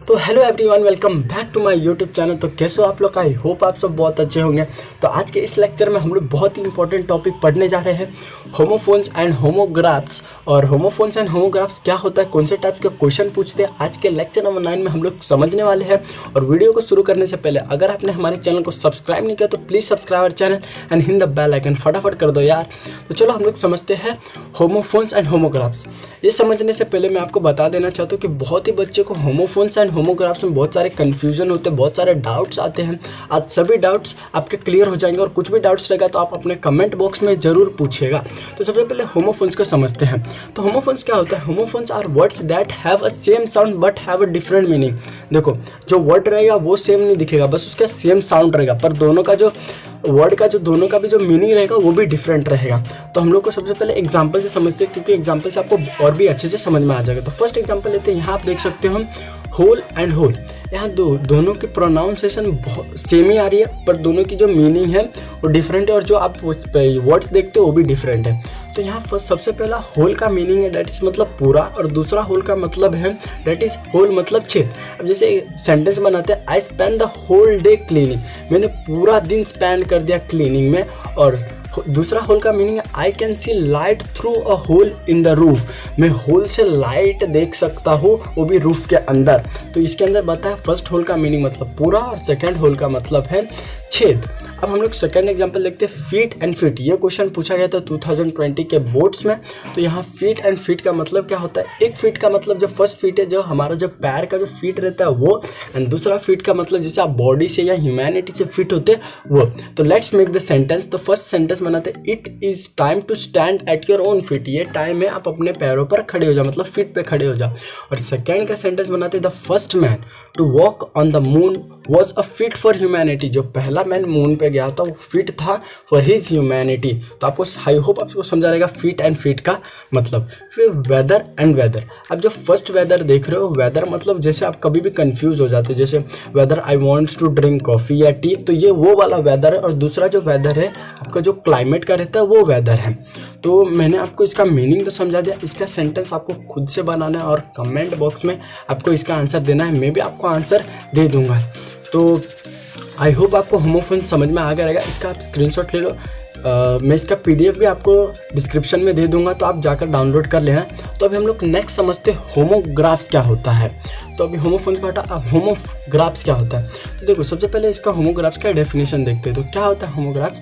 तो hello everyone, welcome back to my YouTube channel. तो कैसे हो आप लोग? आई होप आप सब बहुत अच्छे होंगे। तो आज के इस लेक्चर में हम लोग बहुत ही इंपॉर्टेंट टॉपिक पढ़ने जा रहे हैं, होमोफोन्स एंड होमोग्राफ्स। और होमोफोन्स एंड होमोग्राफ्स क्या होता है, कौन से टाइप के क्वेश्चन पूछते हैं, आज के लेक्चर नंबर 9 में हम लोग समझने वाले हैं। और वीडियो को शुरू करने से पहले अगर आपने हमारे चैनल को सब्सक्राइब नहीं किया तो please subscribe our channel and hit the bell icon, फटाफट कर दो यार। तो चलो हम लोग समझते हैं होमोफोन्स एंड होमोग्राफ्स। ये समझने से पहले मैं आपको बता देना चाहता हूँ कि बहुत ही बच्चे को होमोफोन्स एंड होमोग्राफ्स में बहुत सारे कन्फ्यूजन होते हैं, बहुत सारे डाउट्स आते हैं। आज सभी डाउट्स आपके क्लियर हो जाएंगे और कुछ भी डाउट्स रहेगा तो आप अपने कमेंट बॉक्स में जरूर पूछिएगा। तो सबसे पहले होमोफोन्स को समझते हैं। तो होमोफोन्स क्या होता है? Homophones are words that have a same sound but have a different meaning. देखो, जो वर्ड रहेगा वो सेम नहीं दिखेगा, बस उसका सेम साउंड रहेगा, पर दोनों का जो वर्ड का जो दोनों का भी जो मीनिंग रहेगा वो भी डिफरेंट रहेगा। तो हम लोग को सबसे पहले एग्जांपल से समझते हैं, क्योंकि एग्जांपल से आपको और भी अच्छे से समझ में आ जाएगा। तो फर्स्ट एग्जांपल लेते हैं। यहाँ आप देख सकते हो होल एंड होल। यहाँ दोनों की प्रोनाउंसिएशन सेम ही आ रही है, पर दोनों की जो मीनिंग है वो डिफरेंट है, और जो आप वर्ड्स देखते हो वो भी डिफरेंट है। तो यहाँ सबसे पहला होल का मीनिंग है डेट इज मतलब पूरा, और दूसरा होल का मतलब है डेट इज होल मतलब छेद। अब जैसे सेंटेंस बनाते हैं, I spend the whole day cleaning, मैंने पूरा दिन स्पेंड कर दिया क्लीनिंग में। और दूसरा होल का मीनिंग है I can see light through a hole in the roof, मैं होल से लाइट देख सकता हूँ, वो भी रूफ के अंदर। तो इसके अंदर बताया फर्स्ट होल का मीनिंग मतलब पूरा और सेकंड होल का मतलब है छेद। अब हम लोग सेकंड एग्जांपल देखते हैं, फीट एंड फिट। ये क्वेश्चन पूछा गया था 2020 के बोर्ड्स में। तो यहाँ फीट एंड फिट का मतलब क्या होता है? एक फीट का मतलब जो फर्स्ट फीट है, जो हमारा जो पैर का जो फीट रहता है वो, एंड दूसरा फीट का मतलब जैसे आप बॉडी से या ह्यूमैनिटी से फिट होते हैं वो। तो लेट्स मेक द सेंटेंस। तो फर्स्ट सेंटेंस बनाते हैं, it is time to stand at your own feet. ये टाइम है आप अपने पैरों पर खड़े हो जाओ, मतलब फीट पे खड़े हो जाओ। और सेकेंड का सेंटेंस बनाते हैं, the first man to walk on the moon was a fit for humanity. जो पहला मैन मून पे गया था वो फिट था फॉर हिज ह्यूमैनिटी। तो आपको आई होप आपको समझा रहेगा फिट एंड फिट का मतलब। फिर वेदर एंड वेदर। अब जो फर्स्ट वेदर देख रहे हो, वेदर मतलब जैसे आप कभी भी कंफ्यूज हो जाते हो, जैसे whether I wants to drink coffee या टी, तो ये वो वाला वेदर है। और दूसरा जो वेदर है आपका जो क्लाइमेट का रहता है वो वेदर है। तो मैंने आपको इसका मीनिंग तो समझा दिया, इसका सेंटेंस आपको खुद से बनाना है और कमेंट बॉक्स में आपको इसका आंसर देना है। मैं भी आपको आंसर दे दूंगा। तो आई होप आपको होमोफोन्स समझ में आ गया रहेगा। इसका आप स्क्रीनशॉट ले लो। मैं इसका पीडीएफ भी आपको डिस्क्रिप्शन में दे दूंगा, तो आप जाकर डाउनलोड कर लेना। तो अभी हम लोग नेक्स्ट समझते हैं होमोग्राफ्स क्या होता है। तो अभी होमोफोन्स का हटा, अब होमोग्राफ्स क्या होता है। तो देखो, सबसे पहले इसका होमोग्राफ्स का डेफिनेशन देखते हैं। तो क्या होता है homographs?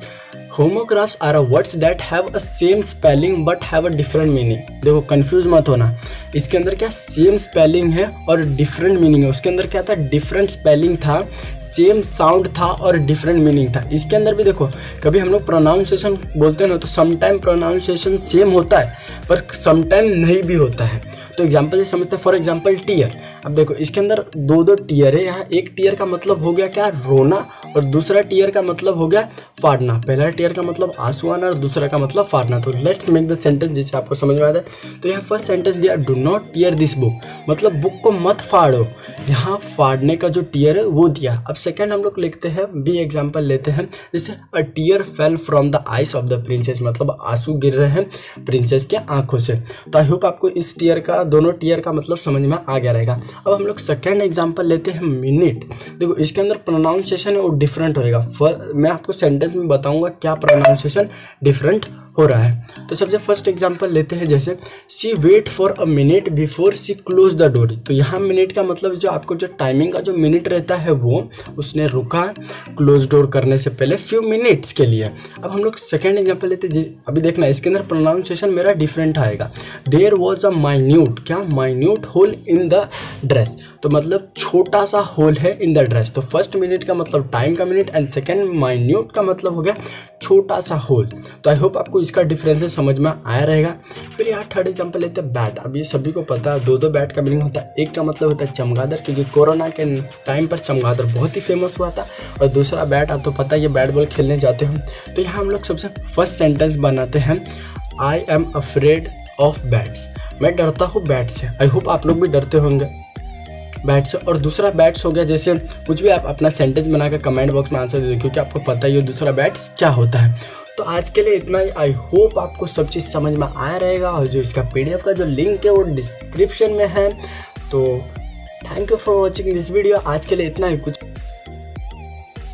Homographs are a words that have a same spelling but have a different meaning. देखो, कंफ्यूज मत होना, इसके अंदर क्या सेम स्पेलिंग है और डिफरेंट मीनिंग है। उसके अंदर क्या था? डिफरेंट स्पेलिंग था, सेम साउंड था और डिफरेंट मीनिंग था। इसके अंदर भी देखो, कभी हम लोग प्रोनाउंसिएशन बोलते हैं ना, तो समटाइम प्रोनाउंसिएशन सेम होता है पर समटाइम नहीं भी होता है। तो एग्जाम्पल से समझते हैं। For example tear. अब देखो, इसके अंदर दो टीयर है। यहाँ एक टीयर का मतलब हो गया क्या? रोना, और दूसरा टीयर का मतलब हो गया फाड़ना। पहला टीयर का मतलब आंसू आना और दूसरा का मतलब फाड़ना। तो लेट्स मेक द सेंटेंस जिससे आपको समझ में आता है। तो यहाँ फर्स्ट सेंटेंस दिया, do not tier this book, मतलब बुक को मत फाड़ो। यहाँ फाड़ने का जो टीयर है वो दिया। अब सेकेंड हम लोग लिखते हैं, बी एग्जाम्पल लेते हैं, जैसे a tear fell from the eyes of the princess, मतलब आंसू गिर रहे हैं प्रिंसेस के आंखों से। तो आई होप आपको इस टीयर का, दोनों टीयर का मतलब समझ में आ गया रहेगा। अब हम लोग सेकेंड एग्जाम्पल लेते हैं, मिनट। देखो, इसके अंदर प्रोनाउंसिएशन है वो डिफरेंट होएगा। मैं आपको सेंटेंस में बताऊंगा क्या प्रोनाउंसिएशन डिफरेंट हो रहा है। तो सबसे फर्स्ट एग्जांपल लेते हैं, जैसे she wait for a minute before she close the door. तो यहाँ मिनट का मतलब जो आपको जो टाइमिंग का जो मिनट रहता है वो उसने रुका क्लोज डोर करने से पहले फ्यू मिनट्स के लिए। अब हम लोग सेकेंड एग्जांपल लेते हैं। अभी देखना, इसके अंदर प्रोनाउंसिएशन मेरा डिफरेंट आएगा। देयर वॉज अ माइन्यूट, क्या? Minute hole in the dress. तो मतलब छोटा सा होल है इन द ड्रेस। तो फर्स्ट मिनट का मतलब टाइम का मिनट, एंड सेकेंड माइन्यूट का मतलब हो गया छोटा सा होल। तो आई होप आपको इसका डिफरेंस समझ में आया रहेगा। फिर यहाँ थर्ड एग्जांपल लेते हैं, बैट। अब ये सभी को पता है, दो बैट का मीनिंग होता है। एक का मतलब होता है चमगादड़, क्योंकि कोरोना के टाइम पर चमगादड़ बहुत ही फेमस हुआ था। और दूसरा बैट, आप तो पता है ये बैट बॉल खेलने जाते हो। तो यहाँ हम लोग सबसे फर्स्ट सेंटेंस बनाते हैं, I am afraid of bats, मैं डरता हूँ बैट से। आई होप आप लोग भी डरते होंगे बैट से। और दूसरा बैट्स हो गया, जैसे कुछ भी आप अपना सेंटेंस बनाकर कमेंट बॉक्स में आंसर दे दो, क्योंकि आपको पता ही है दूसरा बैट्स क्या होता है। तो आज के लिए इतना ही। आई होप आपको सब चीज़ समझ में आया रहेगा, और जो इसका पीडीएफ का जो लिंक है वो डिस्क्रिप्शन में है। तो thank you for watching this video. आज के लिए इतना ही कुछ